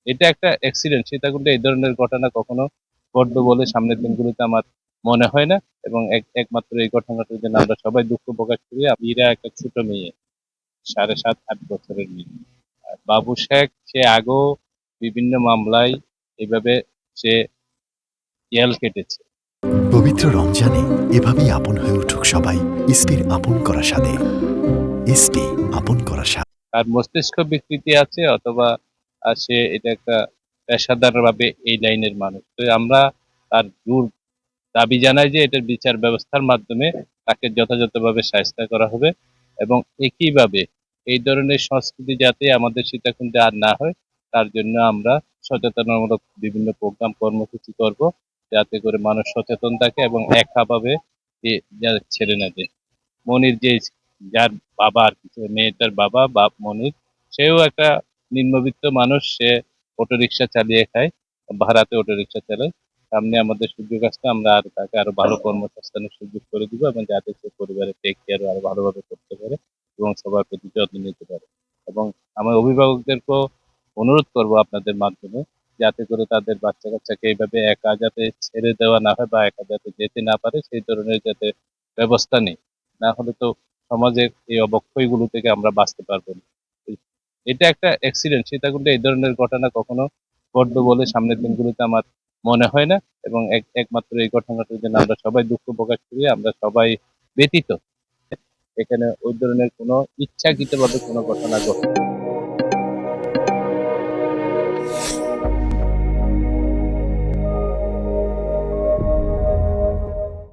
এটা একটা অ্যাক্সিডেন্ট। সীতাকুণ্ডে এই ধরনের ঘটনা কখনো ঘটবে বলে সামনের দিনগুলোতে আমার মনে হয় না। এবং একমাত্র এই ঘটনাটার জন্য আমরা সবাই দুঃখ প্রকাশ করি। ইরা একটা ছোট মেয়ে, 7.5-8 বছরের মেয়ে। আর বাবু শেখ সে আগেও বিভিন্ন মামলায় এভাবে সে জেল কেটেছে। পবিত্র রমজানে এভাবেই আপন হয়ে উঠুক সবাই ইসপির আপন করা স্বাদে। ইসপি আপন করা স্বাদ। তার মস্তিষ্ক বিকৃতি আছে, অথবা সে এটা একটা পেশাদারভাবে এই লাইনের মানুষ। তো আমরা তার দূর দাবি জানাই যে এটার বিচার ব্যবস্থার মাধ্যমে তাকে যথাযথভাবে শায়েস্তা করা হবে, এবং একইভাবে এই ধরনের সংস্কৃতি যাতে আমাদের সীতাকুণ্ডে আর না হয় তার জন্য আমরা সচেতনমূলক বিভিন্ন প্রোগ্রাম কর্মসূচি করব, যাতে করে মানুষ সচেতন থাকে এবং একাভাবে ছেড়ে না যায়। মনির যে যার বাবা আর কি, মেয়েটার বাবা মনির, সেও একটা নিম্নবিত্ত মানুষ। সে অটোরিকশা চালিয়ে খায়, ভাড়াতে অটোরিকশা চালায়। সামনে আমাদের সুযোগ আসলে আমরা আর তাকে আরো ভালো কর্মসংস্থানের সুযোগ করে দিব, এবং যাতে সে পরিবারের টেক কেয়ার আরো ভালোভাবে করতে পারে এবং সবার প্রতি যত্ন নিতে পারে। এবং আমার অভিভাবকদেরকেও অনুরোধ করব আপনাদের মাধ্যমে, যাতে করে তাদের বাচ্চা কাচ্চাকে এইভাবে একা যাতে ছেড়ে দেওয়া না হয় বা একা যাতে যেতে না পারে সেই ধরনের যাতে ব্যবস্থা নেই। না হলে তো সমাজের এই অবক্ষয়গুলো থেকে আমরা বাঁচতে পারবো না। এটা একটা অ্যাক্সিডেন্ট। সীতাকুণ্ডে এই ধরনের ঘটনা কখনো ঘটবে বলে সামনের দিনগুলোতে আমার মনে হয় না। এবং একমাত্র এই ঘটনাটার জন্য আমরা সবাই দুঃখ প্রকাশ করি। আমরা সবাই ব্যথিত। এখানে ওই ধরনের কোনো ইচ্ছাকৃতভাবে কোনো ঘটনা ঘটে।